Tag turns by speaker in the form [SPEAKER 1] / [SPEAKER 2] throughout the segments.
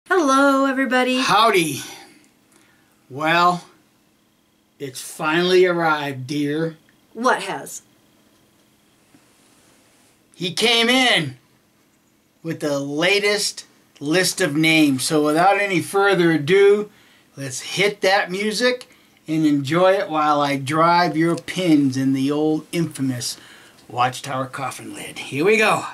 [SPEAKER 1] Hello, everybody.
[SPEAKER 2] Howdy. Well, it's finally arrived, dear.
[SPEAKER 1] What has?
[SPEAKER 2] He came in with the latest list of names. So without any further ado, let's hit that music and enjoy it while I drive your pins in the old infamous Watchtower coffin lid. Here we go.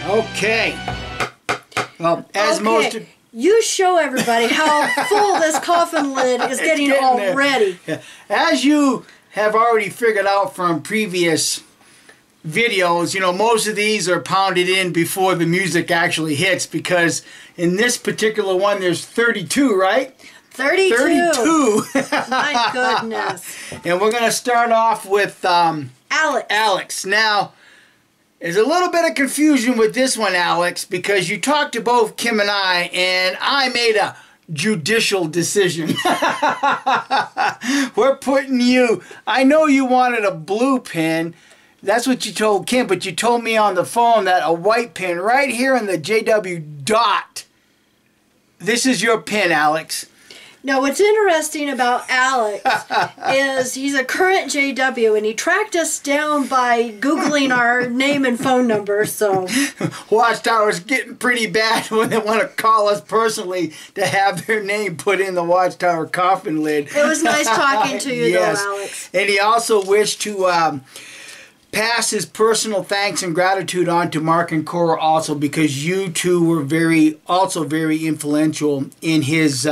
[SPEAKER 2] Okay. Well, as most of
[SPEAKER 1] you show everybody how full this coffin lid is getting already.
[SPEAKER 2] Yeah. As you have already figured out from previous videos, you know, most of these are pounded in before the music actually hits, because in this particular one there's 32, right?
[SPEAKER 1] 32.
[SPEAKER 2] 32.
[SPEAKER 1] My goodness.
[SPEAKER 2] And we're going to start off with
[SPEAKER 1] Alex.
[SPEAKER 2] Now, there's a little bit of confusion with this one, Alex, because you talked to both Kim and I made a judicial decision. We're putting you, I know you wanted a blue pin. That's what you told Kim, but you told me on the phone that a white pin right here in the JW dot. This is your pin, Alex.
[SPEAKER 1] Now, what's interesting about Alex is he's a current JW, and he tracked us down by Googling our name and phone number, so...
[SPEAKER 2] Watchtower's getting pretty bad when they want to call us personally to have their name put in the Watchtower coffin lid.
[SPEAKER 1] It was nice talking to you,
[SPEAKER 2] yes.
[SPEAKER 1] though, Alex.
[SPEAKER 2] And he also wished to pass his personal thanks and gratitude on to Mark and Cora also, because you two were also very influential in his...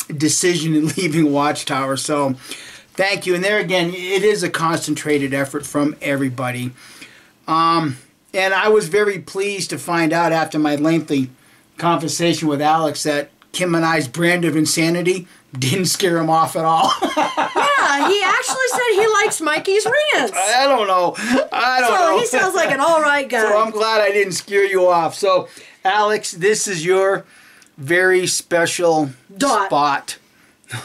[SPEAKER 2] decision in leaving Watchtower. So thank you. And there again, it is a concentrated effort from everybody. And I was very pleased to find out after my lengthy conversation with Alex that Kim and I's brand of insanity didn't scare him off at all.
[SPEAKER 1] Yeah, he actually said he likes Mikey's rants.
[SPEAKER 2] I don't know.
[SPEAKER 1] So he sounds like an all right guy.
[SPEAKER 2] So I'm glad I didn't scare you off. So Alex, this is your very special spot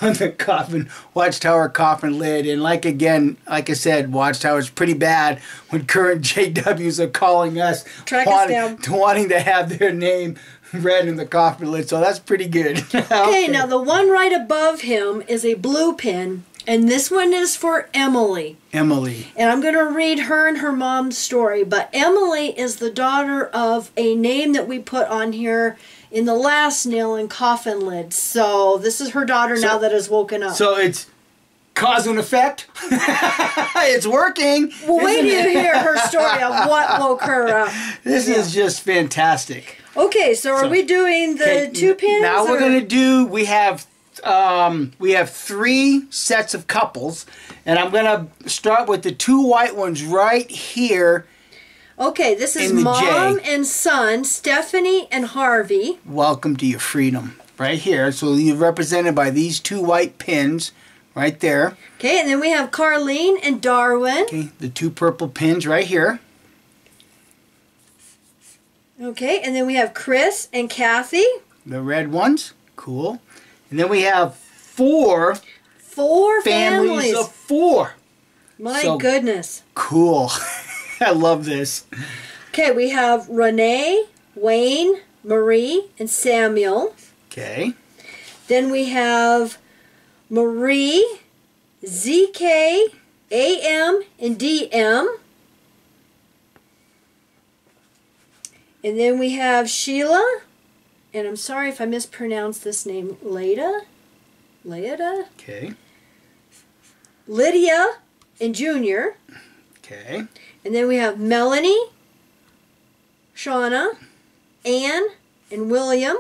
[SPEAKER 2] on the Watchtower coffin lid. And like I said, Watchtower's pretty bad when current JWs are calling us wanting to have their name read in the coffin lid. So that's pretty good.
[SPEAKER 1] Okay, now the one right above him is a blue pin, and this one is for Emily.
[SPEAKER 2] Emily.
[SPEAKER 1] And I'm going to read her and her mom's story. But Emily is the daughter of a name that we put on here in the last nail and coffin lid. So this is her daughter now that has woken up.
[SPEAKER 2] So it's cause and effect? It's working.
[SPEAKER 1] Well, wait till you hear her story of what woke her up.
[SPEAKER 2] This is just fantastic.
[SPEAKER 1] Okay, so are we doing the two pins?
[SPEAKER 2] Now we're going to do, we have 3 sets of couples, and I'm going to start with the 2 white ones right here.
[SPEAKER 1] Okay, this is Mom and Son, Stephanie and Harvey.
[SPEAKER 2] Welcome to your freedom, right here. So you're represented by these 2 white pins right there.
[SPEAKER 1] Okay, and then we have Carlene and Darwin.
[SPEAKER 2] Okay, the 2 purple pins right here.
[SPEAKER 1] Okay, and then we have Chris and Kathy.
[SPEAKER 2] The red ones, cool. And then we have 4 families of 4.
[SPEAKER 1] My goodness.
[SPEAKER 2] Cool. I love this.
[SPEAKER 1] Okay, we have Renee, Wayne, Marie, and Samuel.
[SPEAKER 2] Okay.
[SPEAKER 1] Then we have Marie, ZK, AM, and DM. And then we have Sheila, and I'm sorry if I mispronounced this name, Leda?
[SPEAKER 2] Okay.
[SPEAKER 1] Lydia and Junior.
[SPEAKER 2] Okay.
[SPEAKER 1] And then we have Melanie, Shauna, Anne, and William.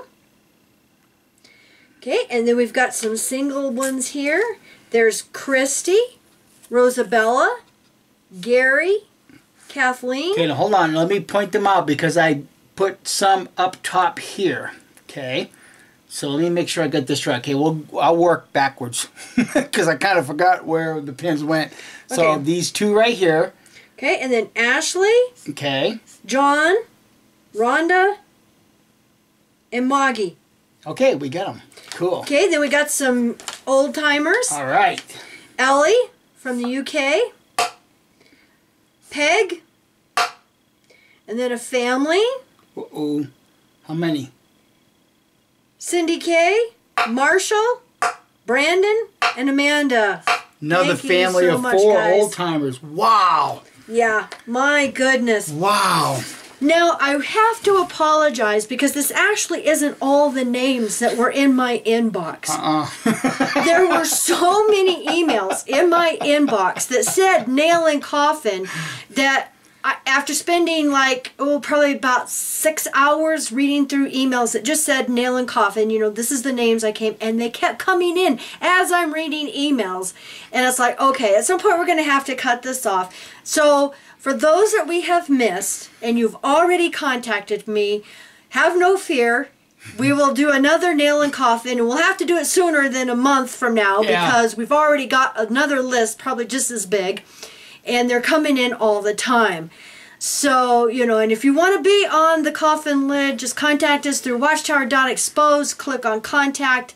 [SPEAKER 1] Okay, and then we've got some single ones here. There's Christy, Rosabella, Gary, Kathleen.
[SPEAKER 2] Okay, now hold on. Let me point them out because I put some up top here. Okay. So let me make sure I get this right. Okay, I'll work backwards because I kind of forgot where the pins went. So
[SPEAKER 1] Okay.
[SPEAKER 2] these two right here.
[SPEAKER 1] Okay, and then Ashley,
[SPEAKER 2] Okay.
[SPEAKER 1] John, Rhonda, and Moggy.
[SPEAKER 2] Okay, we got them. Cool.
[SPEAKER 1] Okay, then we got some old timers.
[SPEAKER 2] All right.
[SPEAKER 1] Ellie from the UK. Peg. And then a family.
[SPEAKER 2] Uh-oh. How many?
[SPEAKER 1] Cindy K, Marshall, Brandon, and Amanda.
[SPEAKER 2] Another
[SPEAKER 1] Thank you
[SPEAKER 2] family
[SPEAKER 1] so
[SPEAKER 2] of
[SPEAKER 1] much,
[SPEAKER 2] 4
[SPEAKER 1] guys.
[SPEAKER 2] old timers. Wow.
[SPEAKER 1] Yeah, my goodness.
[SPEAKER 2] Wow.
[SPEAKER 1] Now, I have to apologize because this actually isn't all the names that were in my inbox. There were so many emails in my inbox that said nail and coffin that after spending probably about 6 hours reading through emails that just said nail and coffin, this is the names I came, and they kept coming in as I'm reading emails. And it's like, okay, at some point we're going to have to cut this off. So for those that we have missed, and you've already contacted me, have no fear. We will do another nail and coffin, and we'll have to do it sooner than a month from now because we've already got another list, probably just as big. And they're coming in all the time. So, and if you want to be on the coffin lid, just contact us through watchtower.expose, click on contact,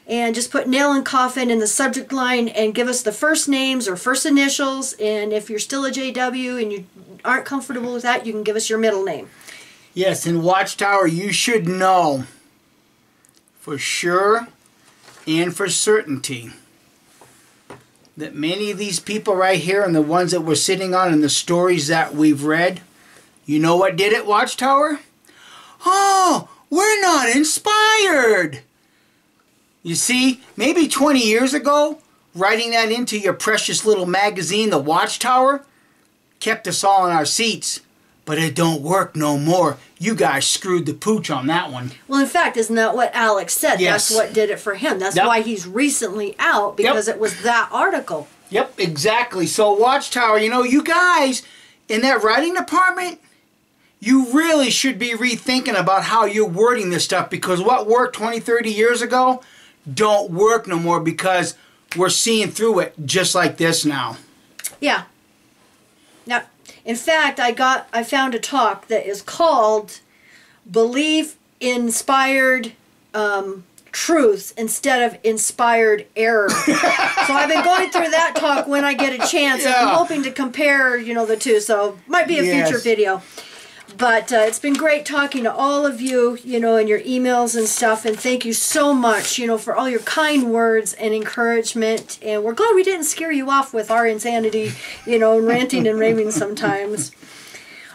[SPEAKER 1] and just put nail and coffin in the subject line and give us the first names or first initials. And if you're still a JW and you aren't comfortable with that, you can give us your middle name.
[SPEAKER 2] Yes, in Watchtower, you should know for sure and for certainty that many of these people right here and the ones that we're sitting on and the stories that we've read, you know what did it, Watchtower? Oh, we're not inspired. You see, maybe 20 years ago, writing that into your precious little magazine, The Watchtower, kept us all in our seats. But it don't work no more. You guys screwed the pooch on that one.
[SPEAKER 1] Well, in fact, isn't that what Alex said?
[SPEAKER 2] Yes.
[SPEAKER 1] That's what did it for him. That's why he's recently out, because it was that article.
[SPEAKER 2] Yep, exactly. So Watchtower, you guys in that writing department, you really should be rethinking about how you're wording this stuff, because what worked 20, 30 years ago don't work no more, because we're seeing through it just like this now. Yeah.
[SPEAKER 1] Now, in fact, I found a talk that is called Believe Inspired Truths instead of Inspired Error. So I've been going through that talk when I get a chance. And I'm hoping to compare, the two. So might be a future video. But it's been great talking to all of you, in your emails and stuff. And thank you so much, for all your kind words and encouragement. And we're glad we didn't scare you off with our insanity, and ranting and raving sometimes.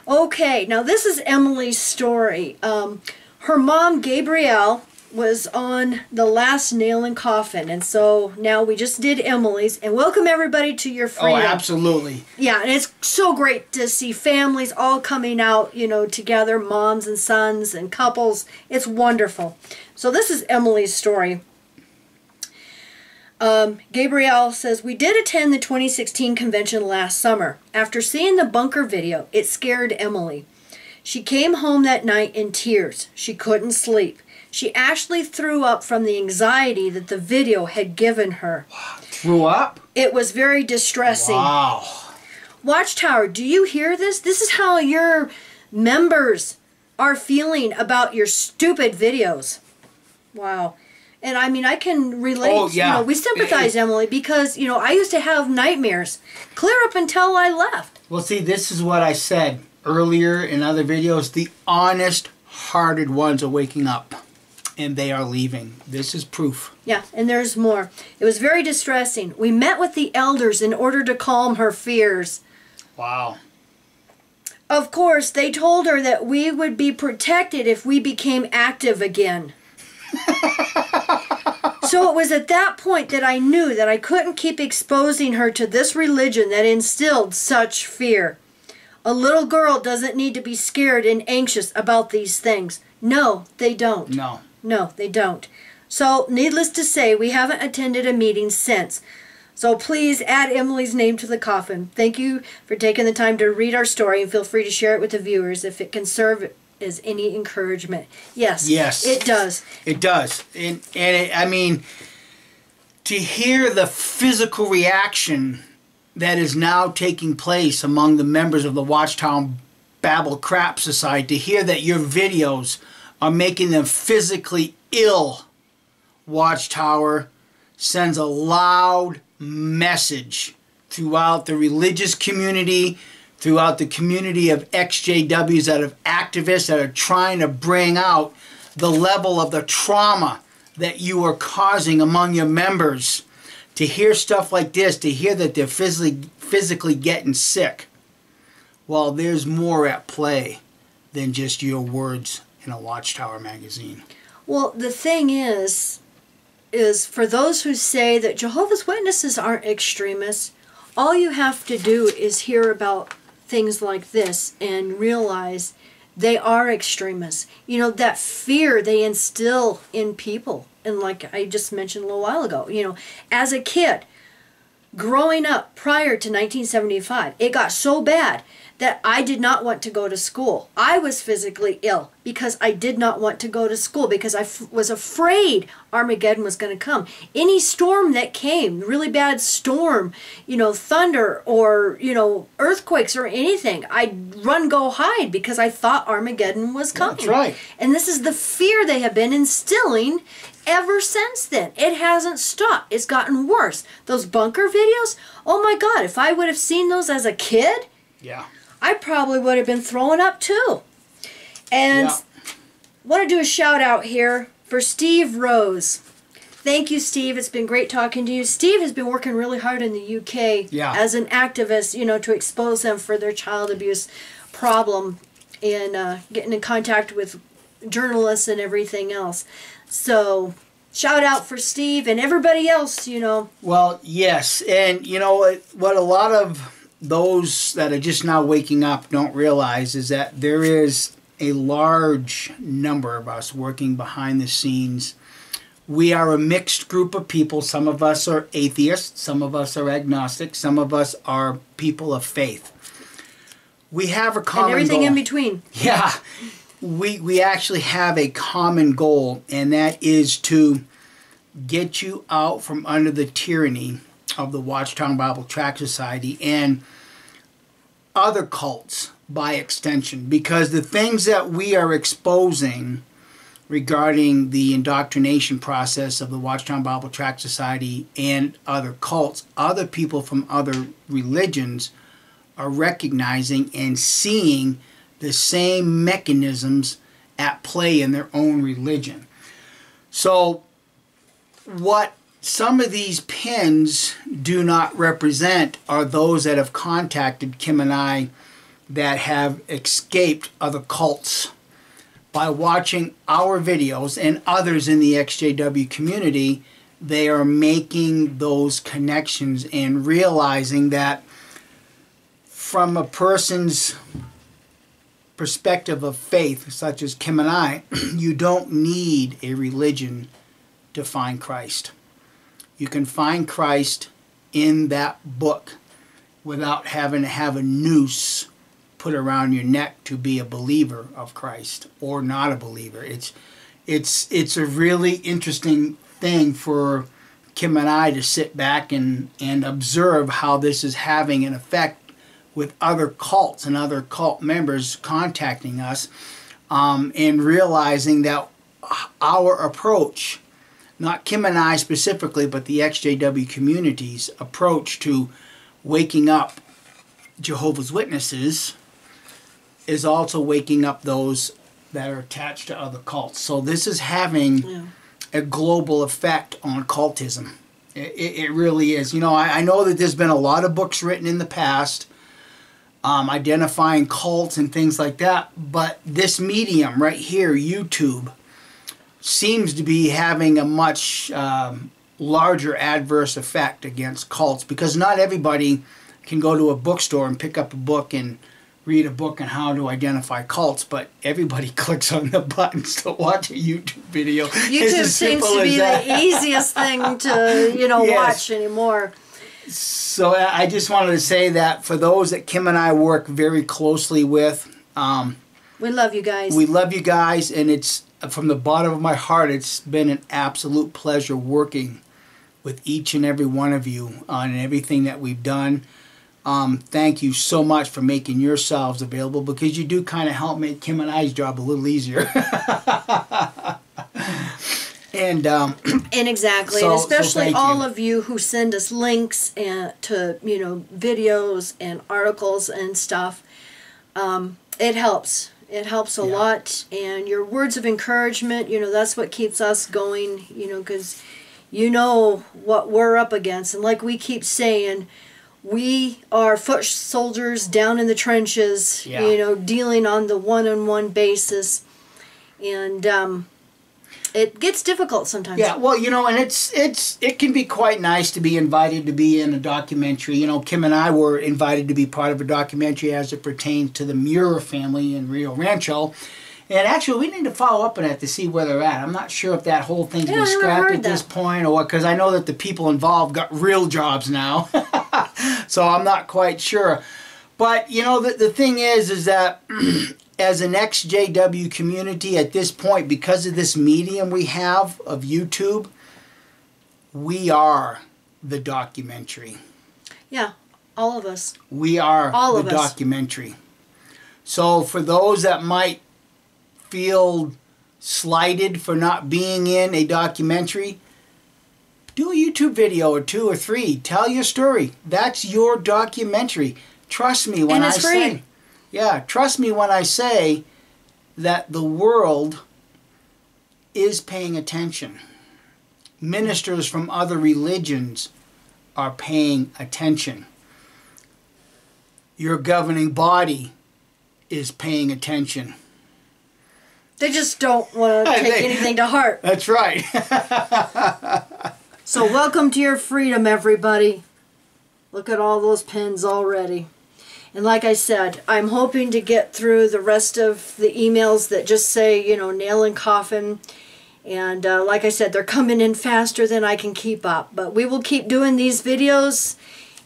[SPEAKER 1] Okay, now this is Emily's story. Her mom, Gabrielle, was on the last nail and coffin, and so now we just did Emily's, and welcome everybody to your freedom.
[SPEAKER 2] Oh, absolutely.
[SPEAKER 1] Yeah, and it's so great to see families all coming out, together, moms and sons and couples. It's wonderful. So this is Emily's story. Gabrielle says, we did attend the 2016 convention last summer. After seeing the bunker video, it scared Emily. She came home that night in tears. She couldn't sleep. She actually threw up from the anxiety that the video had given her.
[SPEAKER 2] Threw up?
[SPEAKER 1] It was very distressing.
[SPEAKER 2] Wow.
[SPEAKER 1] Watchtower, do you hear this? This is how your members are feeling about your stupid videos. Wow. And I mean, I can relate.
[SPEAKER 2] Oh, yeah.
[SPEAKER 1] We sympathize, Emily, because, I used to have nightmares clear up until I left.
[SPEAKER 2] Well, see, this is what I said earlier in other videos. The honest-hearted ones are waking up. And they are leaving. This is proof.
[SPEAKER 1] Yeah, and there's more. It was very distressing. We met with the elders in order to calm her fears.
[SPEAKER 2] Wow.
[SPEAKER 1] Of course, they told her that we would be protected if we became active again. So it was at that point that I knew that I couldn't keep exposing her to this religion that instilled such fear. A little girl doesn't need to be scared and anxious about these things. No, they don't.
[SPEAKER 2] No.
[SPEAKER 1] No, they don't. So, needless to say, we haven't attended a meeting since. So please add Emily's name to the coffin. Thank you for taking the time to read our story, and feel free to share it with the viewers if it can serve as any encouragement. Yes.
[SPEAKER 2] Yes.
[SPEAKER 1] It does.
[SPEAKER 2] It does. And I mean, to hear the physical reaction that is now taking place among the members of the Watchtower Babble Crap Society, to hear that your videos are making them physically ill, Watchtower sends a loud message throughout the religious community, throughout the community of XJWs, that of activists that are trying to bring out the level of the trauma that you are causing among your members. To hear stuff like this, to hear that they're physically getting sick, well, there's more at play than just your words in a Watchtower magazine.
[SPEAKER 1] Well, the thing is for those who say that Jehovah's Witnesses aren't extremists, all you have to do is hear about things like this and realize they are extremists. You know, that fear they instill in people. And like I just mentioned a little while ago, you know, as a kid, growing up prior to 1975, it got so bad that I did not want to go to school. I was physically ill because I did not want to go to school because I was afraid Armageddon was going to come. Any storm that came, really bad storm, you know, thunder or, you know, earthquakes or anything, I'd run, go, hide because I thought Armageddon was coming.
[SPEAKER 2] That's right.
[SPEAKER 1] And this is the fear they have been instilling ever since then. It hasn't stopped. It's gotten worse. Those bunker videos, oh my God, if I would have seen those as a kid,
[SPEAKER 2] yeah,
[SPEAKER 1] I probably would have been throwing up too. And want to do a shout out here for Steve Rose. Thank you, Steve. It's been great talking to you. Steve has been working really hard in the UK as an activist, you know, to expose them for their child abuse problem and getting in contact with journalists and everything else. So shout out for Steve and everybody else, you know.
[SPEAKER 2] Well, yes. And, you know, what a lot of those that are just now waking up don't realize is that there is a large number of us working behind the scenes. We are a mixed group of people. Some of us are atheists, some of us are agnostic, some of us are people of faith. We have a common goal. And everything
[SPEAKER 1] in between.
[SPEAKER 2] Yeah. We actually have a common goal, and that is to get you out from under the tyranny of the Watchtower Bible Tract Society and other cults by extension, because the things that we are exposing regarding the indoctrination process of the Watchtower Bible Tract Society and other cults, other people from other religions are recognizing and seeing the same mechanisms at play in their own religion. So what some of these pins do not represent are those that have contacted Kim and I that have escaped other cults. By watching our videos and others in the XJW community, they are making those connections and realizing that from a person's perspective of faith, such as Kim and I, you don't need a religion to find Christ. You can find Christ in that book without having to have a noose put around your neck to be a believer of Christ or not a believer. It's a really interesting thing for Kim and I to sit back and observe how this is having an effect with other cults and other cult members contacting us, and realizing that our approach, not Kim and I specifically, but the XJW community's approach to waking up Jehovah's Witnesses is also waking up those that are attached to other cults. So this is having a global effect on cultism. It really is. You know, I know that there's been a lot of books written in the past identifying cults and things like that, but this medium right here, YouTube, seems to be having a much larger adverse effect against cults, because not everybody can go to a bookstore and pick up a book and read a book on how to identify cults, but everybody clicks on the buttons to watch a YouTube video.
[SPEAKER 1] YouTube seems to be the easiest thing to, you know, watch anymore.
[SPEAKER 2] So I just wanted to say that for those that Kim and I work very closely with,
[SPEAKER 1] We love you guys.
[SPEAKER 2] We love you guys, and it's from the bottom of my heart, it's been an absolute pleasure working with each and every one of you on everything that we've done. Thank you so much for making yourselves available, because you do kind of help make Kim and I's job a little easier. And
[SPEAKER 1] exactly, and especially all of you who send us links and to videos and articles and stuff. It helps. It helps a lot, and your words of encouragement, that's what keeps us going. Because what we're up against, and like we keep saying, we are foot soldiers down in the trenches. Dealing on the one-on-one basis, and it gets difficult sometimes. Yeah, well,
[SPEAKER 2] and it can be quite nice to be invited to be in a documentary. Kim and I were invited to be part of a documentary as it pertains to the Muir family in Rio Rancho. And actually, we need to follow up on that to see where they're at. I'm not sure if that whole thing's been scrapped at this point, or what, because I know that the people involved got real jobs now. So I'm not quite sure. But, the thing is that as an XJW community at this point, because of this medium we have of YouTube, we are the documentary.
[SPEAKER 1] Yeah, all of us.
[SPEAKER 2] We are the documentary. So for those that might feel slighted for not being in a documentary, do a YouTube video or 2 or 3. Tell your story. That's your documentary. Trust me when I say... Yeah, trust me when I say that the world is paying attention. Ministers from other religions are paying attention. Your governing body is paying attention.
[SPEAKER 1] They just don't want to take anything to heart.
[SPEAKER 2] That's right.
[SPEAKER 1] So welcome to your freedom, everybody. Look at all those pins already. And like I said, I'm hoping to get through the rest of the emails that just say, nail and coffin. And like I said, they're coming in faster than I can keep up. But we will keep doing these videos.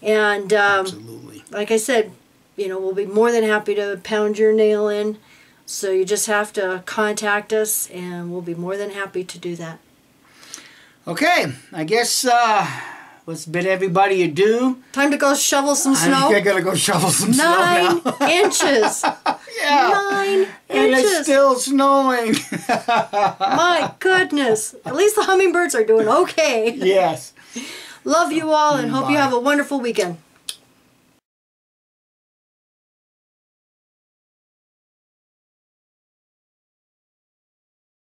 [SPEAKER 1] And
[SPEAKER 2] absolutely.
[SPEAKER 1] Like I said, we'll be more than happy to pound your nail in. So you just have to contact us, and we'll be more than happy to do that.
[SPEAKER 2] Okay, I guess... let's bid everybody adieu.
[SPEAKER 1] Time to go shovel some snow.
[SPEAKER 2] I think I gotta go shovel some snow now.
[SPEAKER 1] 9 inches.
[SPEAKER 2] Yeah.
[SPEAKER 1] 9 inches.
[SPEAKER 2] And it's still snowing.
[SPEAKER 1] My goodness. At least the hummingbirds are doing okay.
[SPEAKER 2] Yes.
[SPEAKER 1] Love you all, and hope you have a wonderful weekend.